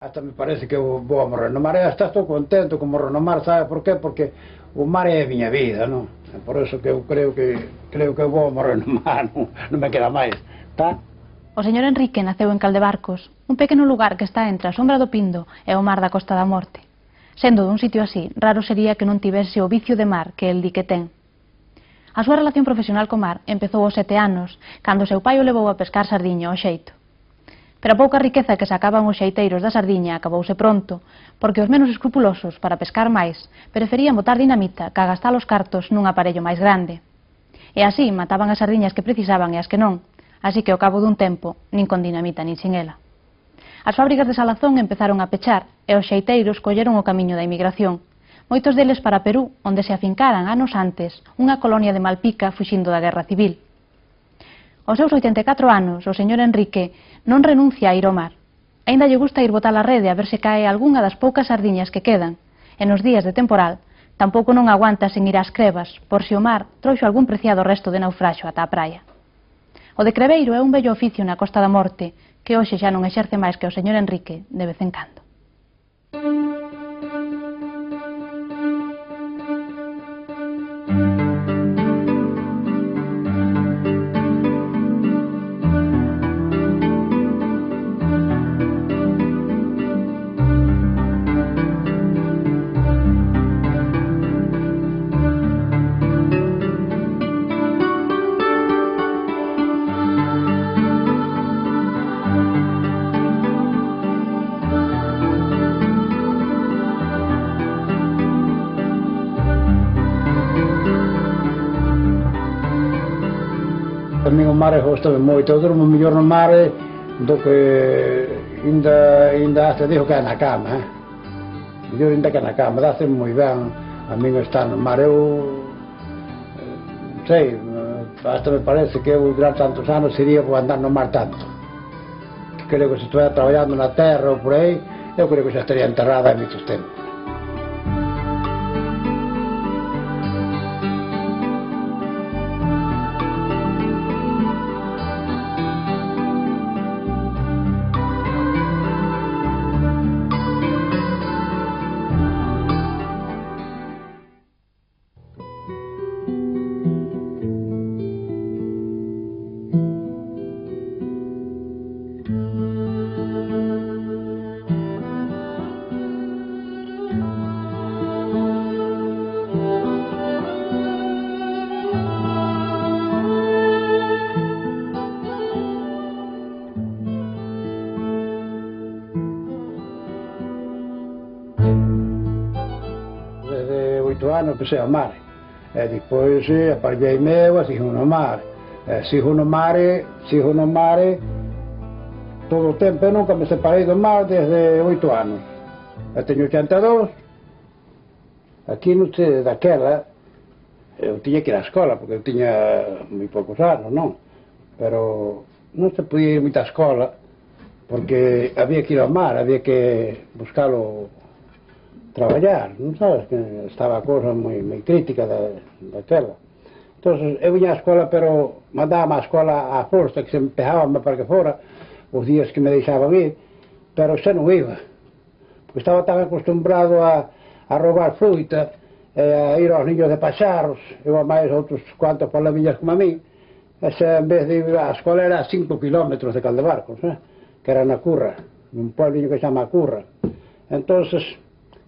Hasta me parece que vou a morrer no mar, e hasta estou contento con morrer no mar, sabe por qué? Porque o mar é a miña vida, non? É por eso que eu creo que vou a morrer no mar, non me queda máis, tá? O señor Enrique naceu en Caldebarcos, un pequeno lugar que está entre a sombra do Pindo e o mar da Costa da Morte. Sendo dun sitio así, raro sería que non tivese o vicio de mar que el di que ten. A súa relación profesional co mar empezou aos 7 anos, cando seu pai o levou a pescar sardiña ao xeito. Pero a pouca riqueza que sacaban os xeiteiros da sardiña acabouse pronto, porque os menos escrupulosos, para pescar máis, preferían botar dinamita que gastar os cartos nun aparello máis grande. E así mataban as sardiñas que precisaban e as que non, así que ao cabo dun tempo, nin con dinamita nin sin ela. As fábricas de salazón empezaron a pechar e os xeiteiros colleron o camiño da emigración, moitos deles para Perú, onde se afincaran anos antes unha colonia de Malpica fuxindo da Guerra Civil. Aos seus 84 anos, o señor Enrique non renuncia a ir ao mar. Aínda lle gusta ir botar a rede a ver se cae algunha das poucas sardiñas que quedan, e nos días de temporal tampouco non aguanta sen ir ás crevas, por se o mar trouxo algún preciado resto de naufraxo ata a praia. O de creveiro é un bello oficio na Costa da Morte, que hoxe xa non exerce máis que o señor Enrique de vez en cando. Tamén o mar gostame moito, eu durmo mellor no mar do que ainda hasta digo que é na cama, mellor ainda que na cama, dáse moi ben a min estar no mar, eu sei, hasta me parece que eu durante tantos anos sería por andar no mar tanto, que creo que se estuviera traballando na terra ou por aí, eu creo que xa estaría enterrada en moitos tempos. Ano empecé a mar, e depois aparelleime eu e sigo no mar, sigo no mar todo o tempo. Eu nunca me separei do mar desde 8 anos, eu teño 82, aquí non sei, daquela eu tiña que ir á escola porque eu tiña moi poucos anos, non? Pero non se podía ir moita á escola porque había que ir ao mar, había que buscalo traballar, non sabes, que estaba a cousa moi crítica daquela. Entón, eu viña á escola, pero mandábame á escola á forza, que se empejábame para que fora, os días que me deixaban ir, pero xa non iba, porque estaba tan acostumbrado a roubar fruta, a ir aos niños de paxaros, eu a máis outros cuantos palavillas como a mí, e xa, en vez de ir á escola, era a 5 kilómetros de Caldebarcos, que era na Curra, un pueblinho que se chama Curra. Entón,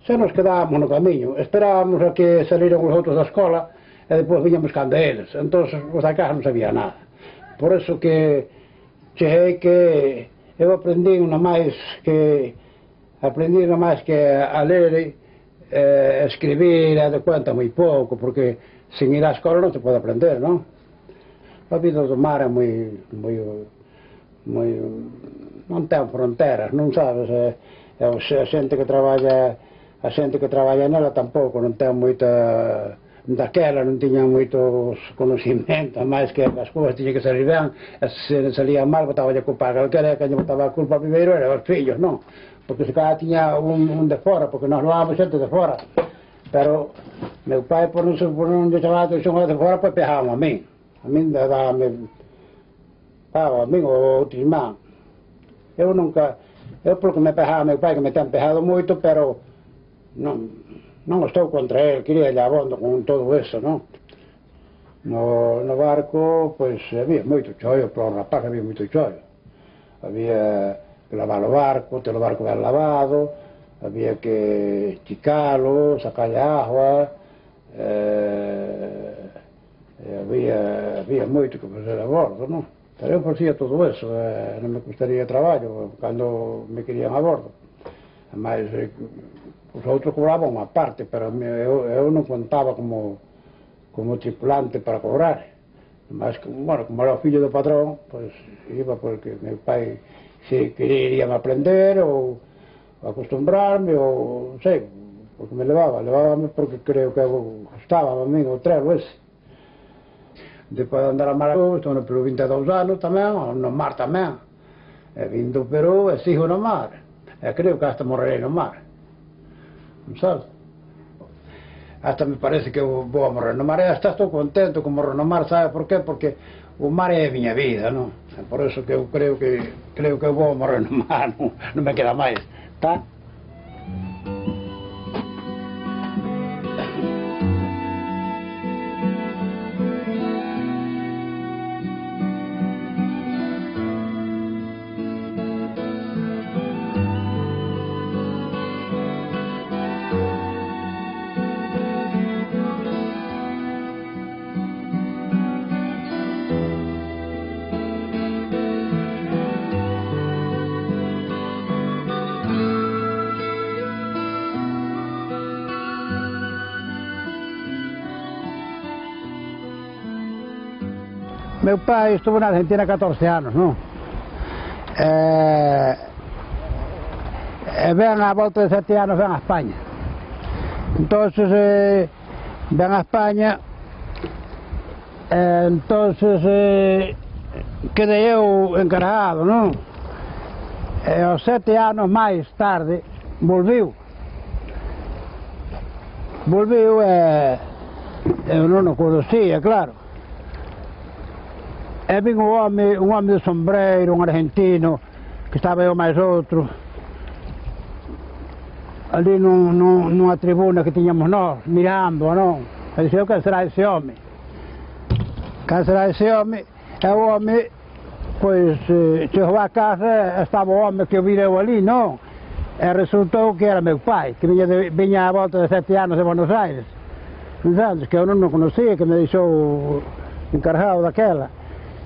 xa nos quedábamos no camiño, esperábamos a que saliran os outros da escola e depois viñamos cando eles, entón os da casa non sabía nada. Por eso que cheguei que eu aprendí unha máis que a ler, escribir e de cuenta moi pouco, porque sin ir á escola non se pode aprender, non? A vida do mar é moi non ten fronteras, non sabes, a xente que traballa nela tampouco non ten moita, daquela non tiña moitos conocimientos, máis que as cousas tiña que salir ben, e se salían mal botaballe a culpa a calquera, que lle botaba a culpa primeiro era os fillos, non? Porque se cada tiña un de fora, porque nós levábamos xente de fora, pero meu pai por non lle chamaba a atención de fora, pois pejábame a min dábame a min ou outro irmán. Eu nunca Eu porque me pejaba meu pai, que me ten pejado moito, pero non estou contra el, quería lle abondo con todo eso, non? No barco, pois, había moito chollo, para o rapaz había moito chollo. Había que lavar o barco, ter o barco ben lavado, había que chicalo, sacarle agua, había moito que fazer a bordo, non? Pero eu facía todo eso, non me custaría traballo cando me querían a bordo. Mas os outros cobraban unha parte, pero eu non contaba como tripulante para cobrar. Mas, bueno, como era o fillo do patrón, pois iba porque meu pai se querían aprender ou acostumbrarme ou, non sei, porque me levábame porque creo que gustaba a min o trelo ese. Depois de andar a mar, estou no Perú 22 anos tamén, no mar tamén. Vim do Perú e sigo no mar. E creo que hasta morrerei no mar. Non sabes? Hasta me parece que vou a morrer no mar. E hasta estou contento con morrer no mar, sabe por qué? Porque o mar é a miña vida, non? Por eso que eu creo que eu vou a morrer no mar, non me queda máis, tá? Meu pai estuvo na Argentina 14 anos, non? Ven a volta de 7 anos, ven a España. Entonces, ven a España, entonces quedei eu encargado, non? E aos 7 anos máis tarde, volviu e eu non o conocía, claro. E vin un home de sombreiro, un argentino, que estaba eu máis outro, ali nunha tribuna que tiñamos nós, mirando, non? E dixeu, que será ese home? Que será ese home? E o home, pois, chegou a casa, estaba o home que eu vireu ali, non? E resultou que era meu pai, que viña a volta de 7 anos de Buenos Aires. Sabes, que eu non o conocía, que me deixou encargado daquela.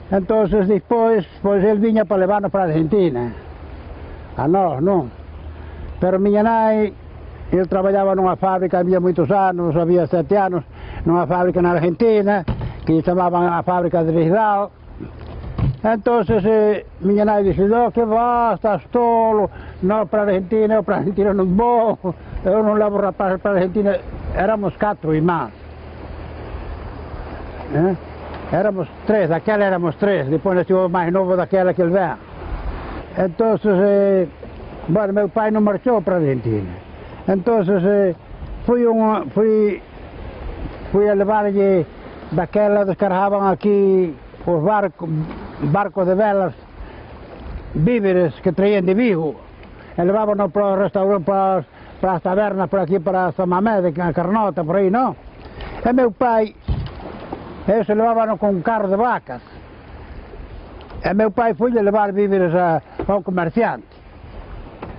Entonces, despois, pois, ele viña para levarnos para a Argentina, a nós, non? Pero miña nai, ele traballaba nunha fábrica, había moitos anos, había 7 anos, nunha fábrica na Argentina, que chamaban a fábrica de Risdao. Entonces, miña nai dixo, que vas, estás tolo, non para a Argentina, eu para a Argentina non vou, eu non levo rapaz para a Argentina. Éramos 4 irmáns. Éramos 3, daquela éramos 3, depois estive máis novo daquela que ele ven. Entonces, bueno, meu pai non marchou para a Argentina. Entonces, fui a levarlle daquela, descargaban aquí os barcos de velas, víveres que traían de Vigo, e levábanos para o restaurante, para as tabernas por aquí, para San Mamés, de Carnota, por aí, non? E meu pai, se levábano con un carro de vacas. E meu pai foi levar víveres a un comerciante.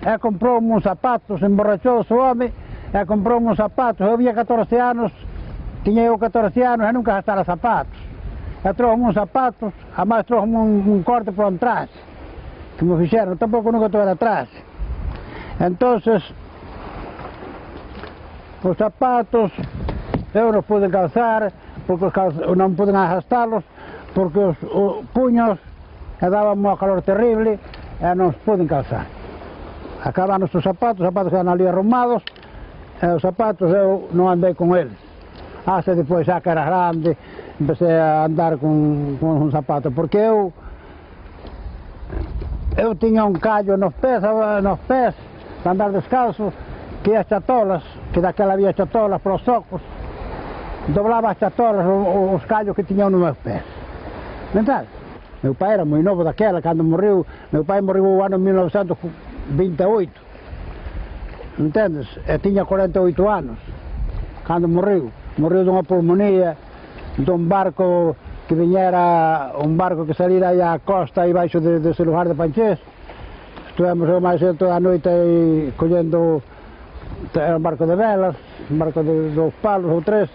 E comprou uns zapatos, emborrachou o home, e comprou uns zapatos. Eu havia 14 anos, tiña eu 14 anos e nunca gastara zapatos. E trouxe uns zapatos, a máis trouxe un corte por un traxe, que me fixeron, tampouco nunca tuve atrás. Entonces, os zapatos, eu non pude calzar, porque non poden arrastalos, porque os puños daban un calor terrible e non os poden calzar. Acaban os zapatos quedan ali arrumados, e os zapatos eu non andei con eles. Hasta depois, xa que era grande, empecé a andar con un zapato, porque eu tiña un callo nos pés, de andar descalzo, que ia chatolas, que daquela había chatolas para os ocos, doblaba as chatolas, os callos que tiñan nos meus pés. Entende? Meu pai era moi novo daquela, cando morreu, meu pai morreu o ano 1940, 28, entendes? E tiña 48 anos cando morreu dunha pulmonía dun barco que viñera, un barco que salira aí á costa aí baixo dese lugar de Panchés. Estivemos o máis toda a noite aí collendo, era un barco de velas, un barco de 2 palos ou 3,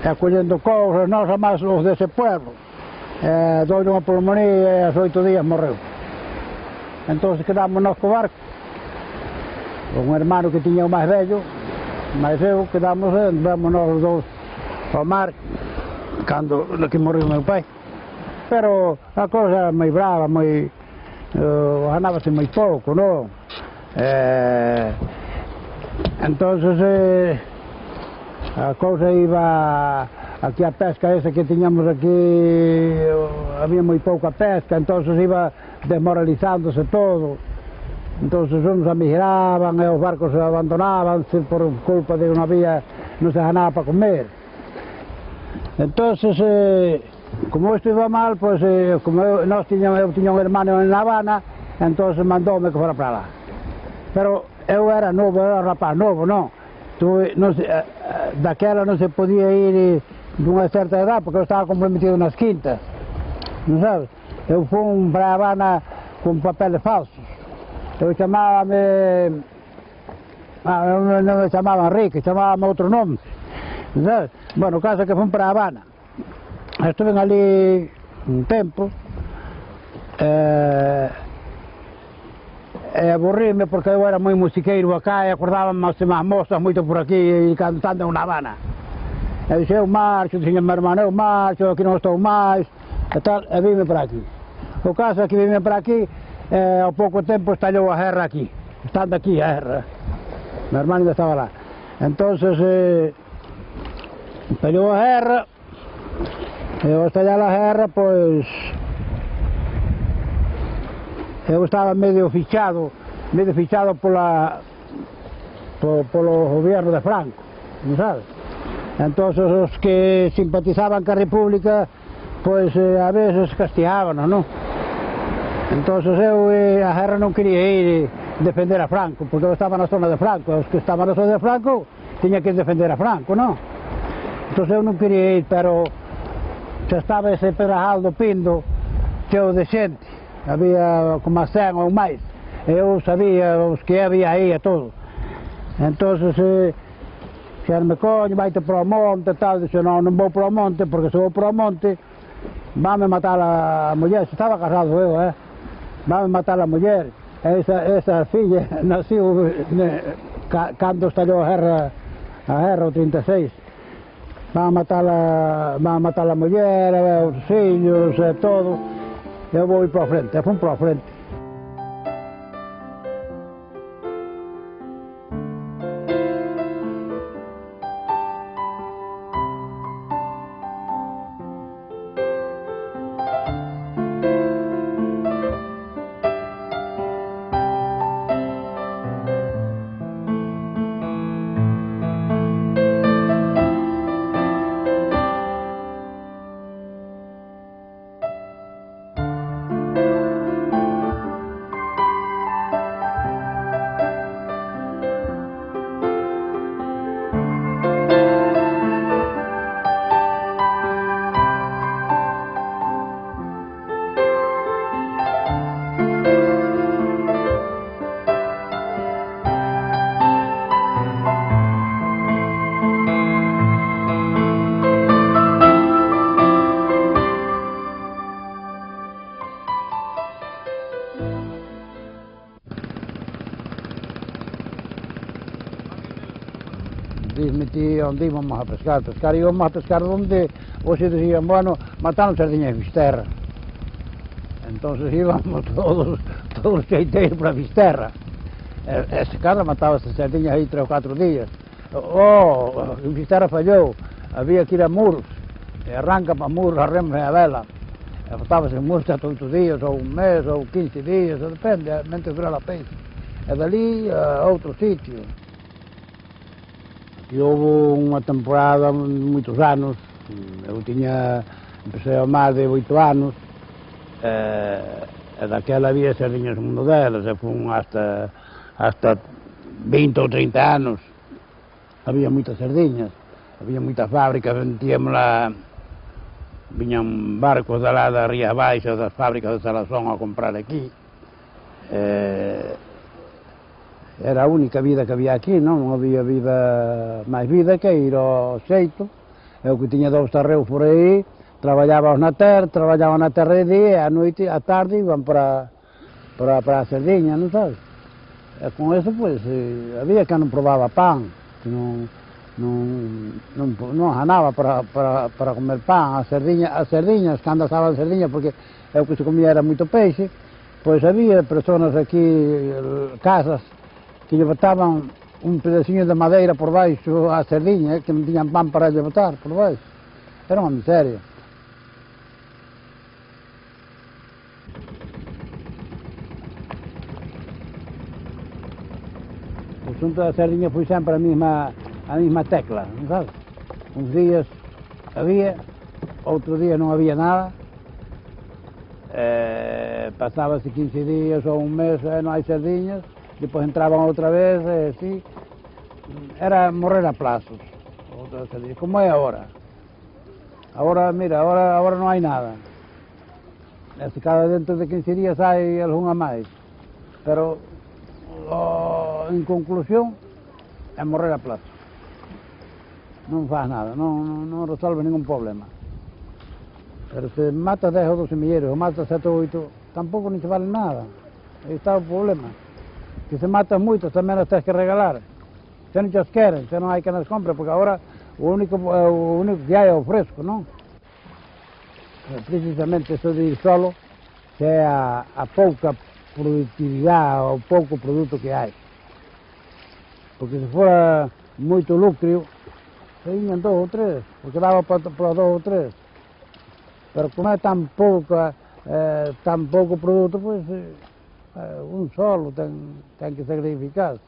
e collendo cousas, nós a máis os dese pueblo. Doule unha pulmonía e aos 8 días morreu. Entón quedamos nós co barco, un hermano que tiña o máis vello, máis eu, quedamos, vamos nós os dous ao mar, cando que morreu o meu pai. Pero a cousa era moi brava, moi... ganábase moi pouco, non? Entonces a cousa iba aquí a pesca esa que tiñamos aquí, había moi pouca pesca, entonces iba desmoralizándose todo. Entonces uns emigraban e os barcos se abandonaban por culpa de non se ganaba para comer. Entonces como isto iba mal, pois, como eu tiña un hermano en La Habana, entonces mandoume que fora para lá. Pero eu era novo, era rapaz novo, non? Daquela non se podía ir dunha certa edad, porque eu estaba comprometido nas quintas, non sabes? Eu fui para La Habana con papeles falsos. Eu chamábame... non me chamaban Enrique, chamábame outro nome, non sabes? Bueno, o caso é que fui para La Habana. Estuve ali un tempo e aburríme porque eu era moi musiqueiro acá e acordábame as mozas moito por aquí cantando en La Habana. E dixo, eu marcho, dixo meu irmão, eu marcho, aquí non estou máis, e tal, e vime para aquí. O caso é que vime para aquí e ao pouco tempo estallou a guerra aquí, estando aquí a guerra. Meu irmão ainda estaba lá. Entonces estallou a guerra. E ao estallar a guerra, pois, eu estaba medio fichado polo goberno de Franco, non sabes? Entón, os que simpatizaban ca República, pois, a veces castigábanos, non? Entón, eu a guerra non quería ir defender a Franco, porque eu estaba na zona de Franco, os que estaban na zona de Franco, tiña que defender a Franco, non? Entón, eu non quería ir, pero xa estaba ese Pedrajal do Pindo cheo de xente, había como a 100 ou máis, e eu sabía os que había aí e todo. Entón, xerme coño, vaite para o monte e tal, dixo, non vou para o monte, porque se vou para o monte, vanme matar a muller, se estaba casado eu, vanme matar a muller, esa filla naciu cando estallou a guerra o 36. Van a matar a muller, os fillos e todo. Eu vou ir para a frente, fui para a frente. Disme onde íbamos a pescar, íbamos a pescar onde hoxe decían, bueno, mataron sardiñas en Fisterra. Entonces íbamos todos os cheiteiros para Fisterra. Ese cara mataba as sardiñas aí 3 ou 4 días. En Fisterra fallou, había que ir a Muros, e arranca para Muros, a remos e a vela. E botábase en Muros hasta 8 días, ou un mes, ou 15 días, depende, mente dura a peixe. E dali a outro sitio. E houve unha temporada, moitos anos, eu empecé a mar de 8 anos, E daquela había sardiñas no mundo delas, e fun hasta 20 ou 30 anos, había moitas sardiñas, había moitas fábricas, vendíamos lá, viñan barcos de lá da Ría Baixa, das fábricas de Salazón a comprar aquí. Era a única vida que había aquí, non había máis vida que ir ao xeito. Eu que tiña 2 terreos por aí, traballaban na terra de día, e a noite, a tarde, iban para a sardiña, non sabes? E con eso, pois, había que non probaba pan, que non ganaba para comer pan. As sardiñas, cando asaban sardiñas, porque o que se comía era moito peixe, pois había persoas aquí, casas, que lle botaban un pedacinho de madeira por baixo á sardiña, que non tiñan pan para lle botar por baixo. Era unha miseria. O asunto da sardiña foi sempre a mesma tecla, non sabes? Uns días había, outro día non había nada, pasábase 15 días ou un mes e non hai sardiñas, depois entraban outra vez, e así, era morrer a plazos, como é agora. Agora, mira, agora non hai nada. Se cada dentro de 15 días hai algunha máis, pero en conclusión é morrer a plazos. Non faz nada, non resolve ningún problema. Pero se mata 10 ou 12 milleiros, ou mata 7 ou 8, tampouco non se vale nada. Aí está o problema. Que se matan moitos, tamén as tens que regalar. Se non os queren, se non hai que nas compre, porque agora o único que hai é o fresco, non? Precisamente isto de ir solo, que é a pouca productividade, o pouco produto que hai. Porque se fora moito lucro, serían 2 ou 3, porque daba para 2 ou 3. Pero como é tan pouco produto, pois un solo ten que sacrificarse.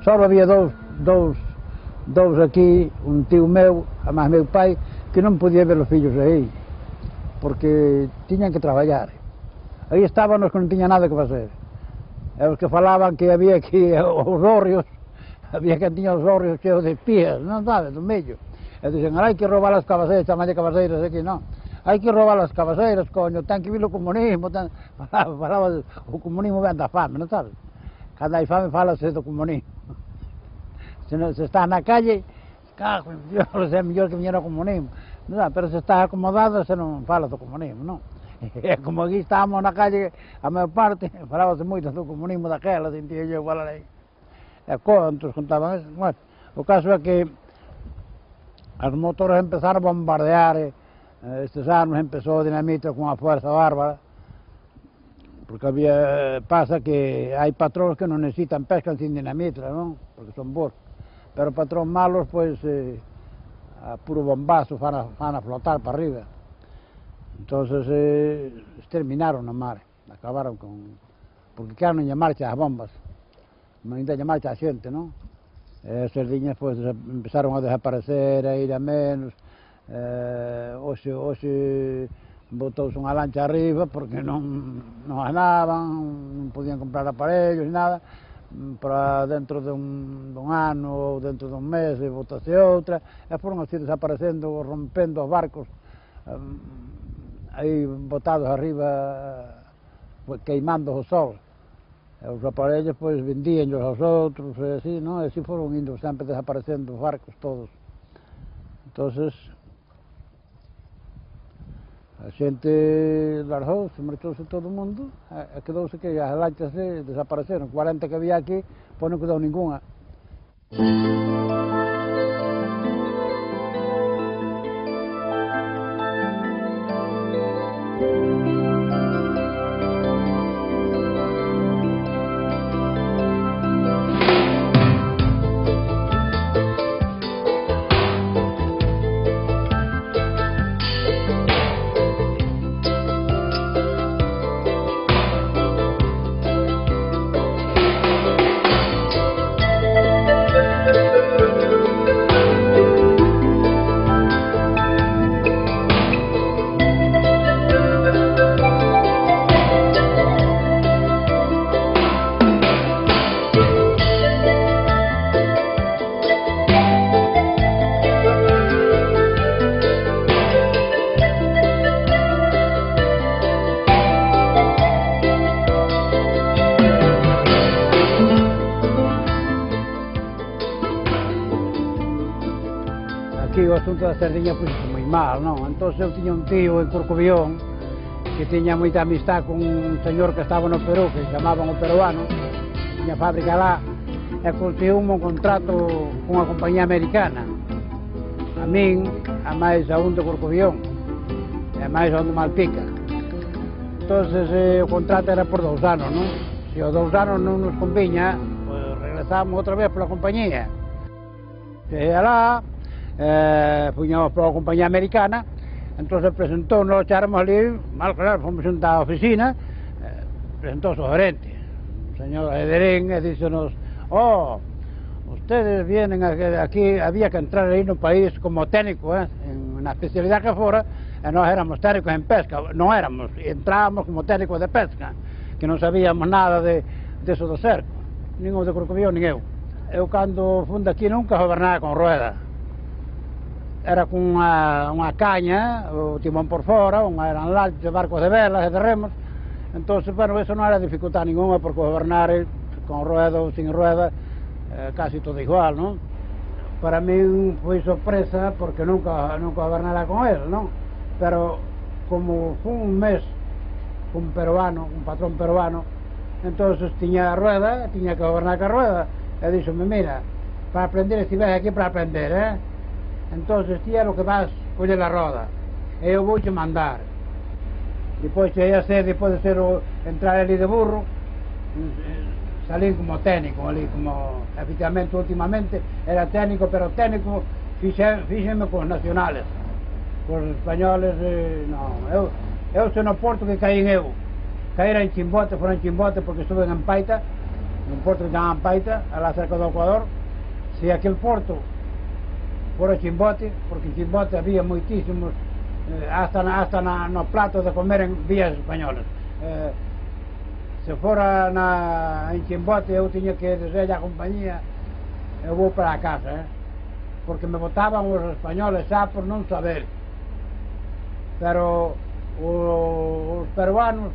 Só había dous aquí, un tío meu, a máis meu pai, que non podía ver os fillos aí, porque tiñan que traballar. Aí estábamos que non tiña nada que facer. E os que falaban que había aquí os hórreos, había que tiña os hórreos cheos de espías, non sabes, do medio. E dicen, hai que roubar as cabaceiras, chamalle cabaceiras aquí, non. Hai que roubar as cabaceiras, coño, ten que vir o comunismo, falaba o comunismo ben da fame, non sabes? Cando hai fame falase do comunismo. Se está na calle, cago en Dios, é mellor que viñera o comunismo. Non, pero se está acomodado, se non fala do comunismo, non? E como aquí estábamos na calle, a maior parte, falábase moito do comunismo daquela, sentía eu falar aí. E contos contaban eso. Bueno, o caso é que as motores empezaron a bombardear, estes anos empezou a dinamita con a fuerza bárbara, porque pasa que hai patróns que non necesitan pesca sin dinamita, non? Porque son bons. Pero patrón malos, pois, a puro bombazo fan a flotar para arriba. Entonces, exterminaron a mar, acabaron con... Porque quedaron en marcha as bombas, non ainda en marcha a xente, non? E as sardiñas, pois, empezaron a desaparecer, a ir a menos. Hoxe botouse unha lancha arriba porque non ganaban, non podían comprar aparellos, nada. Para dentro de un ano ou dentro de un mes botase outra, e foron así desaparecendo, rompendo os barcos aí botados arriba, queimando o sol. E os aparellos pois vendíanlos aos outros e así, non? E así foron indo sempre desaparecendo os barcos todos. Entonces a xente largouse, marchouse todo o mundo, e quedouse que as lanchas desapareceron. 40 que había aquí, pois non quedou ninguna. aquí o asunto da Sardiña pois moi mal, non? Entón eu tiña un tío en Corcobión que tiña moita amistad con un señor que estaba no Perú, que chamaban o peruano, tiña fábrica lá, e conseguiu un contrato con unha compañía americana. A min, a máis a un de Corcobión, e máis a un de Malpica. Entón, o contrato era por 2 anos, non? Se os 2 anos non nos conviña, pois regresamos outra vez pola compañía. Cheguei alá, puñamos pola compañía americana, entón se presentou, nos echáramos ali, mal claro, fomos sentar á oficina, presentouse o gerente, o señor Ederín, e díxonos, ustedes vienen aquí, había que entrar aí no país como técnico, en a especialidade que fora, e nós éramos técnicos en pesca, non éramos, entrábamos como técnicos de pesca, que non sabíamos nada de eso do cerco, nin o de Corcobión, nin eu. Eu, cando fun daqui, nunca gobernaba con rueda. Era con unha caña, o timón por fora, eran lanchas de barcos de velas e de remos. Entón, bueno, eso non era dificultad ninguna, porque gobernar con rueda ou sin rueda, casi todo igual, non? Para min foi sorpresa, porque nunca gobernara con él, non? Pero, como fun un mes cun peruano, un patrón peruano, entón, tiña a rueda, tiña que gobernar ca rueda. E díxome, mira, para aprender estivés aquí para aprender, entón ti é o que vas coller a roda, e eu vouche mandar. Depois cheguei a ser, depois de ser entrar ali de burro, salín como técnico ali, como efectivamente últimamente era técnico, pero técnico fíxeme cos nacionales, cos españoles, non, eu se no porto que caí eu, caíra en Chimbote, fora en Chimbote porque estuve en Paita, un porto que llaman Paita, alá cerca do Ecuador. Se aquel porto fora Chimbote, porque en Chimbote había moitísimos, hasta no platos de comer en vías españolas. Se fora en Chimbote, eu tiña que dizer a compañía, eu vou para a casa, porque me botaban os españoles xa por non saber. Pero os peruanos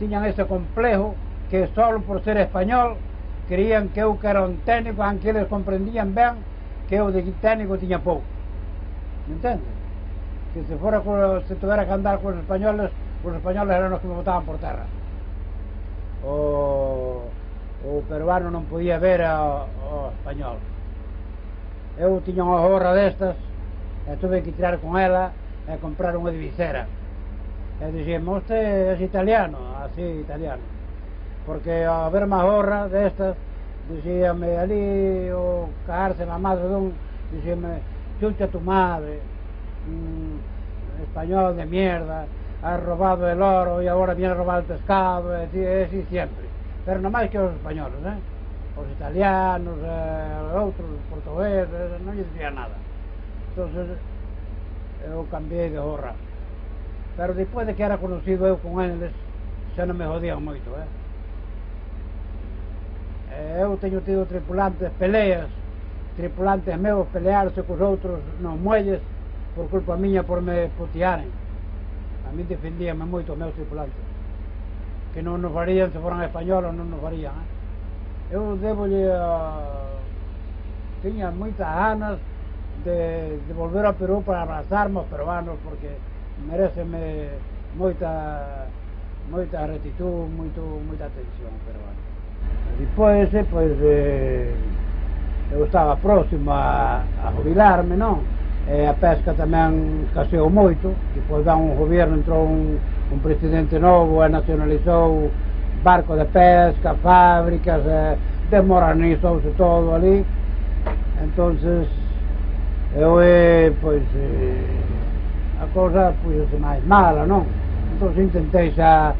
tiñan ese complejo que só por ser español creían que eu que era un técnico, aunque eles comprendían ben que eu de técnico tiña pouco. Me entende? Que se tuvera que andar con os españoles eran os que me botaban por terra. O peruano non podía ver o español. Eu tiña unha gorra destas e tuve que tirar con ela e comprar unha divisera. E dixeme, "Usted é italiano?" Así, italiano. Porque ao ver má gorra destas, dixíame ali o cagarse na madre dun, dixíame, "Chucha tu madre, español de mierda, has robado el oro e agora viene a robar el pescado", e así sempre. Pero non máis que os españoles, os italianos, outros, os portugueses, non lle dicía nada. Entón, eu cambiei de gorra. Pero depois de que era conocido eu con eles, xa non me jodían moito, Eu teño tido tripulantes meus pelearse cos outros nos muelles por culpa miña por me putearen. A mí defendíame moito os meus tripulantes, que non nos farían se foran españoles, non nos farían. Eu debolle tiña moitas ganas de volver ao Perú para abrazarme aos peruanos, porque mereceme moita gratitud, moita atención peruana. Depois, eu estaba próximo a jubilarme, non? E a pesca tamén escaseou moito. Depois un goberno, entrou un presidente novo e nacionalizou barcos de pesca, fábricas, desmoralizouse todo ali. Entonces, a cousa puxose máis mala, non? Entón intentei xa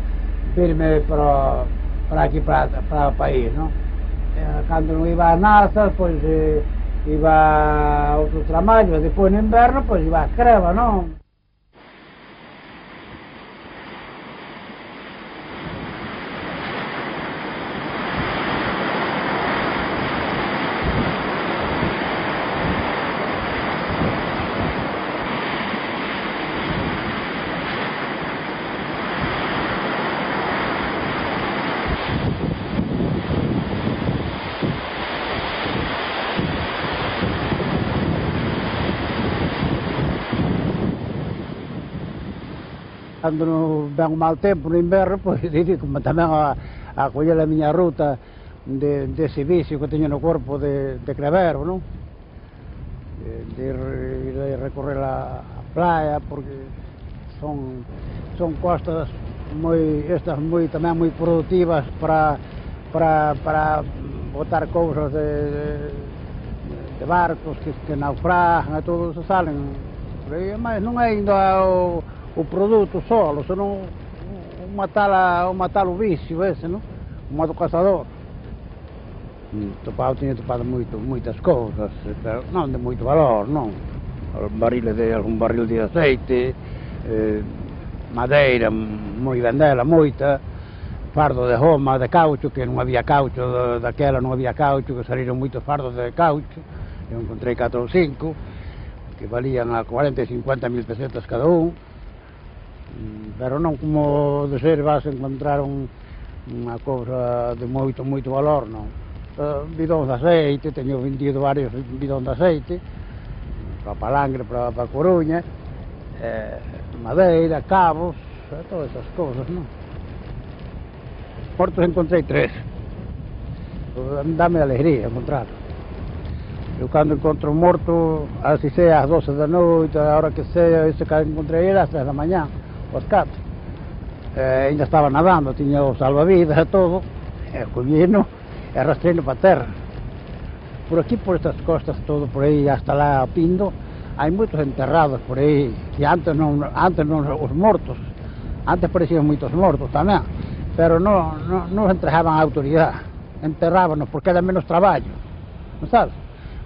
virme para aquí, para o país, non? Cando non iba a nazas, pois iba a outros traballos, e depois no inverno, pois iba a escreva, non? Cando ven o mal tempo no inverno, pois dedico-me tamén a coller a miña ruta dese vicio que teño no corpo de crevero, non? De ir recorrer a praia, porque son costas tamén moi produtivas para botar cousas de barcos que naufragan e todo se salen por aí, mas non é ainda o produto solo, senón o matar o vicio ese, non? O modo caçador. Teño topado moitas cousas, pero non de moito valor, non? Algún barril de aceite, madeira, moi vendela, moita, fardo de goma, de caucho, que non había caucho, daquela non había caucho, que saliron moitos fardos de caucho, eu encontrei 4 ou 5, que valían a 40 e 50 mil pesetas cada un, pero non como de ser vas a encontrar unha cousa de moito valor, non. Bidóns de aceite, teño vendido varios bidóns de aceite, para Palangre, para Coruña, madeira, cabos, todas esas cousas, non? Mortos encontrei 3, dame alegría encontrar. Eu cando encontro un morto, así sea ás 12 da noite, a hora que sea, ese que encontrei era ás 3 da mañá, aos 4. Ainda estaba nadando, tiña o salvavidas e todo, collino e arrastreino para a terra. Por aquí, por estas costas, todo por aí, hasta lá a Pindo, hai moitos enterrados por aí, que antes non os mortos, antes parecían moitos mortos tamén, pero non os entregaban a autoridade, enterrábanos porque era menos traballo, non sabes?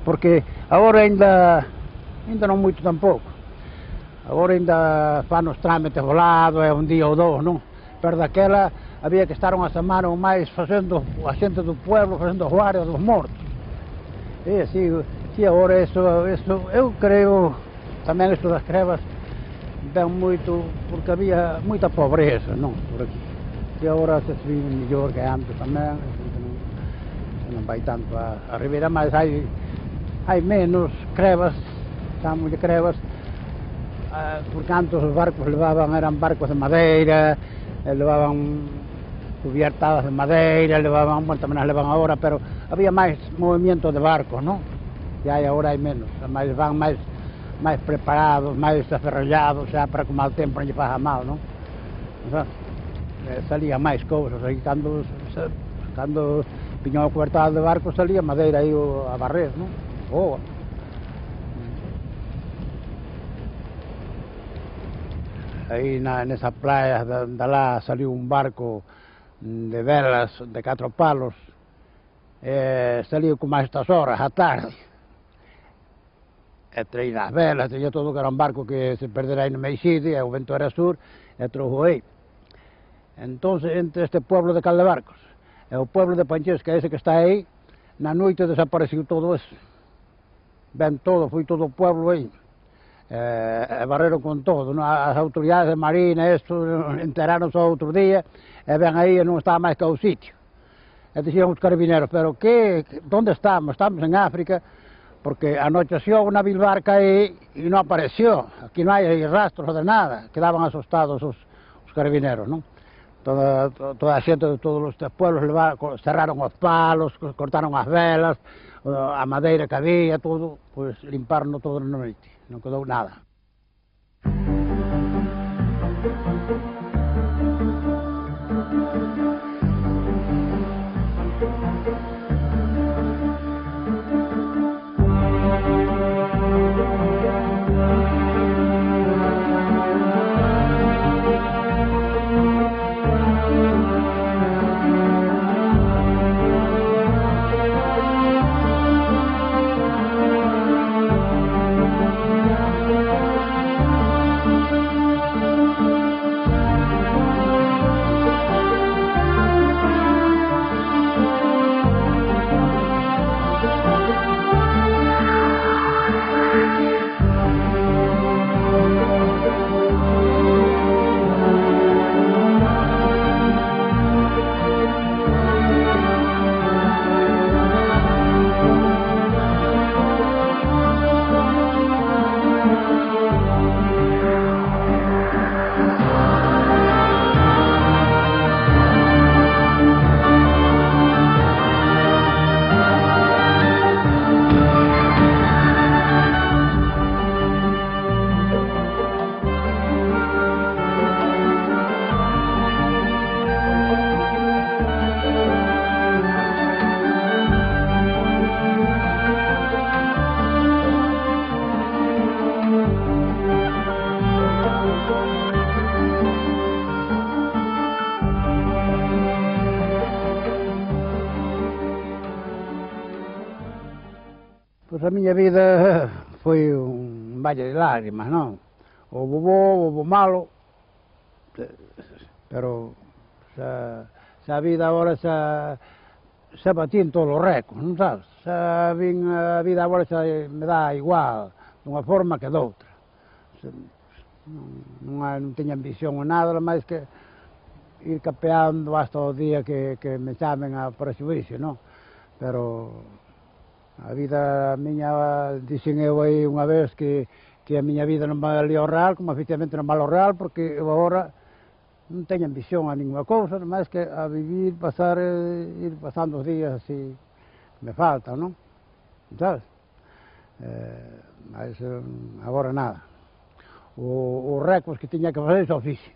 Porque agora ainda non moito tampouco, agora ainda fan os trámites volados, é un día ou dous, non? Pero daquela había que estar unha semana ou máis facendo a xente do pueblo, facendo os guardias dos mortos. E así, agora eso, eu creo, tamén isto das crevas, ven moito, porque había moita pobreza, non, por aquí. E agora se vive mellor que antes tamén, non vai tanto a ribeira, mas hai menos crevas, chamamos de crevas, porque antes os barcos eran barcos de madeira, levaban cubiertadas de madeira, tamén as levan agora, pero había máis movimento de barcos, non? E agora hai menos, van máis preparados, máis aferrallados, xa para que o mal tempo non lle faja mal, non? Salían máis cousas, aí cando viñan a cobertada de barcos salía madeira aí a barrer, non? Aí nesa playa de lá saliu un barco de velas de 4 palos, saliu como a estas horas, a tarde, e traía as velas, teña todo que era un barco que se perdera aí no Meixide, e o vento era sur, e trouxo aí. Entón, entre este pueblo de Caldebarcos e o pueblo de Panchés, que é ese que está aí, na noite desapareciu todo eso. Ben todo, foi todo o pueblo aí. Barreron con todo, as autoridades de Marina, enteraron só outro día, e ven aí e non estaba máis que o sitio. E dixeron os carabineros, pero onde estamos? Estamos en África, porque anocheció unha bilbarca aí e non apareció, aquí non hai rastros de nada, quedaban asustados os carabineros, non? Toda a xente de todos os pueblos cerraron os palos, cortaron as velas, a madeira que había, todo, pois limparon todo na noite. Non quedou nada. Pois a miña vida foi un valle de lágrimas, non? Houve bo, houve malo, pero xa a vida agora xa batín todos os récords, non sabes? Xa vin a vida agora xa me dá igual, dunha forma que doutra. Non teño ambición ou nada, máis que ir capeando hasta o día que me chamen a para xuízo, non? Pero a vida miña, dixen eu aí unha vez que a miña vida non valía o real, como efectivamente non vale o real, porque eu agora non teño ambición a ninguna cousa, máis que a vivir, ir pasando os días así me faltan, non? Sabes? Mas agora nada. Os récords que tiña que facer xa o fixe.